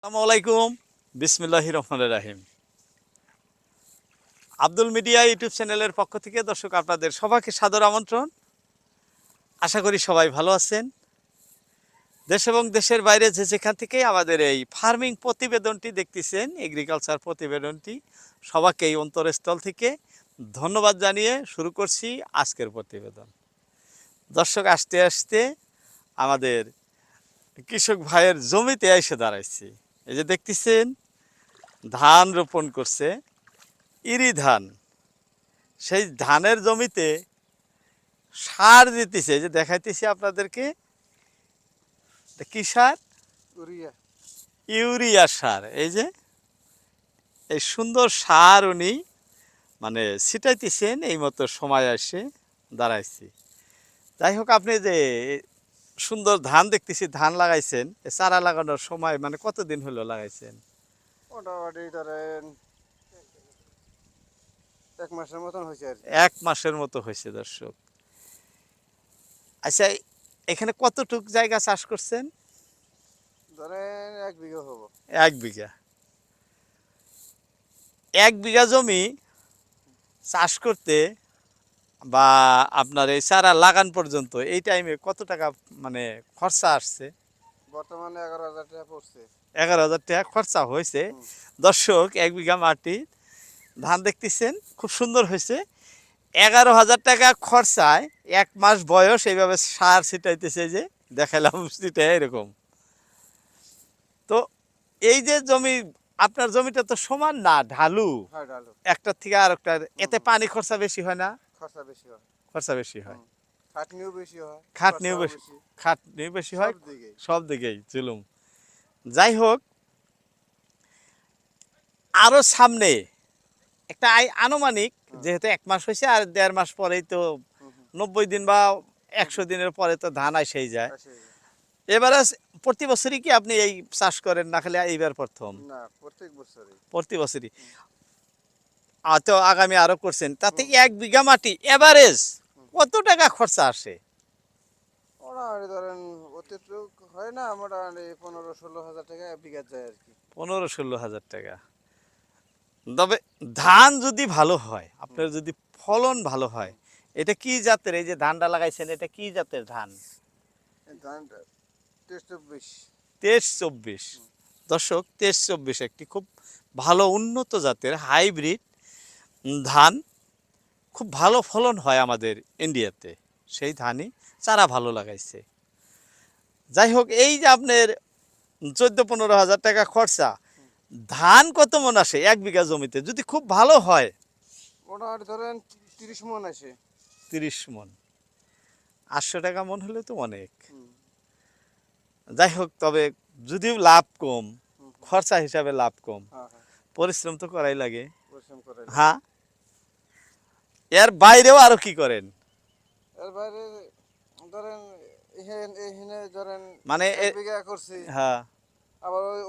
আসসালামু আলাইকুম, বিসমিল্লাহির রহমানির রহিম। আব্দুল মিডিয়া ইউটিউব চ্যানেলের পক্ষ থেকে দর্শক আপনাদের সবাইকে সাদর আমন্ত্রণ। আশা করি সবাই ভালো আছেন। দেশ এবং দেশের বাইরে যে যেখান থেকে আমাদের এই ফার্মিং প্রতিবেদনটি দেখতেছেন, এগ্রিকালচার প্রতিবেদনটি, সবাইকে এই অন্তরস্থল থেকে ধন্যবাদ জানিয়ে শুরু করছি আজকের প্রতিবেদন। দর্শক আসতে আসতে আমাদের কৃষক ভাইয়ের জমিতে এসে দাঁড়াইছি। এই যে দেখতেছেন ধান রোপণ করছে, ইরি ধান। সেই ধানের জমিতে সার দিতেছে, যে দেখাইতেছি আপনাদেরকে। কি সার? ইউরিয়া সার। এই যে এই সুন্দর সার উনি মানে ছিটাইতেছেন, এই মতো সময় আসে দাঁড়াইছি। যাই হোক, আপনি যে সুন্দর ধান দেখতেছি, ধান লাগাইছেন, চারা লাগানোর সময় মানে কতদিন হলো লাগাইছেন? মোটামুটি ধরেন 1 মাসের মতন হয়েছে আর কি। 1 মাসের মতো হয়েছে দর্শক। আচ্ছা, এখানে কতটুক জায়গা চাষ করছেন? ধরেন 1 বিঘা হবো। 1 বিঘা। 1 বিঘা জমি চাষ করতে বা আপনার এই চারা লাগান পর্যন্ত এই টাইমে কত টাকা মানে খরচা আসছে? বর্তমানে 11,000 টাকা পড়ছে। 11,000 টাকা খরচা হয়েছে। দর্শক, 1 বিঘা মাটি ধান দেখতেছেন, খুব সুন্দর হয়েছে। 11,000 টাকা খরচায় 1 মাস বয়স এইভাবে সার ছিটাইতেছে, যে দেখালাম ছিটাই এরকম। তো এই যে জমি, আপনার জমিটা তো সমান না, ঢালু, হ্যাঁ, ডালু। একটার থেকে আর একটা, এতে পানি খরচা বেশি হয় না? খরচা বেশি হয়। খরচা বেশি হয়, খাটনিও বেশি হয়। খাটনিও খরচাও বেশি, খাটনিও বেশি হয়, সব দিকেই। সব দিকেই জুলুম। যাই হোক, আরো সামনে একটা আনুমানিক, যেহেতু 1 মাস হয়েছে আর 1.5 মাস পরেই তো 90 দিন বা 100 দিনের পরে তো ধান এসেই যায়। এবারে প্রতি বছরই কি আপনি এই চাষ করেন, না খালি এইবার প্রথম? না, প্রত্যেক বছরই। প্রতি বছরই। তো আগামী আরো করছেন, তাতে 1 বিঘা মাটি এভারেজ কত টাকা খরচা আসে? মোটামুটি ধরেন অতিরিক্ত হয় না, মোটামুটি 15-16 হাজার টাকা বিঘা যায় আর কি। 15-16 হাজার টাকা। তবে ধান যদি ভালো হয়, আপনার যদি ফলন ভালো হয়, এটা কি জাতের? এই যে ধানটা লাগাইছেন, এটা কি জাতের ধান? এই ধানটা 23-24। 23-24। দর্শক, 23-24 একটি খুব ভালো উন্নত জাতের হাইব্রিড ধান। খুব ভালো ফলন হয় আমাদের ইন্ডিয়াতে, সেই ধানই চারা ভালো লাগাইছে। যাই হোক, এই যে আপনার 14-15 হাজার টাকা খরচা, ধান কত মন আসে 1 বিঘা জমিতে যদি খুব ভালো হয়? মোটামুটি ধরেন 30 মন আসে। 30 মন। 800 টাকা মন হলে তো অনেক। হুম। যাই হোক, তবে যদিও লাভ কম, খরচা হিসাবে লাভ কম, হ্যাঁ, হ্যাঁ, পরিশ্রম তো করাই লাগে। পরিশ্রম করে। হ্যাঁ, এর বাইরেও আরো কি করেন? এর বাইরে ধরেন এখানে ধরেন মানে 1 বিঘা করছি। হ্যাঁ, আবার ওই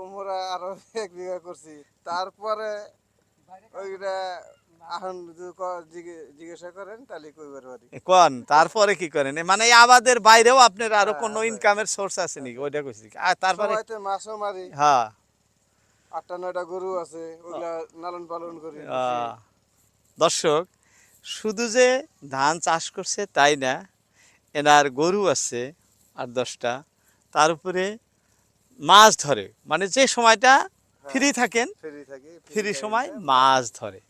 উমরা আরো 1 বিঘা করছি। তারপরে ওইটা এখন যদি জিজ্ঞাসা করেন তাহলে কইবার পারি। কোন তারপরে কি করেন? মানে এই আবাদের বাইরেও আপনার আরো হ্যাঁ, কোনো আছে। ইনকামের সোর্স আছে নাকি? ওইটা কইছি। আর তারপরে সময়তে মাছও মারি। হ্যাঁ, 8টা-9টা গরু আছে, ওগুলা লালন পালন করি। দর্শক, শুধু যে ধান চাষ করছে তাই না, এনার গরু আছে 8-10টা, তার উপরে মাছ ধরে, মানে যে সময়টা ফ্রি থাকেন, ফ্রি থাকি, ফ্রি সময় মাছ ধরে।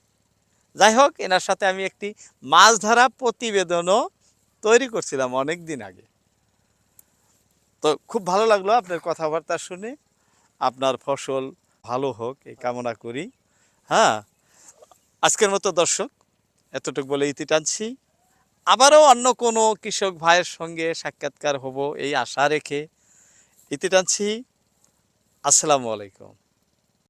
যাই হোক, এনার সাথে আমি একটি মাছ ধরা প্রতিবেদনও তৈরি করছিলাম অনেক দিন আগে। তো খুব ভালো লাগলো আপনার কথাবার্তা শুনে। আপনার ফসল ভালো হোক এই কামনা করি। হ্যাঁ, আজকের মতো দর্শক এতটুকু বলে ইতি টানছি। আবারও অন্য কোনো কৃষক ভাইয়ের সঙ্গে সাক্ষাৎকার হব এই আশা রেখে ইতি টানছি। আসসালামু আলাইকুম।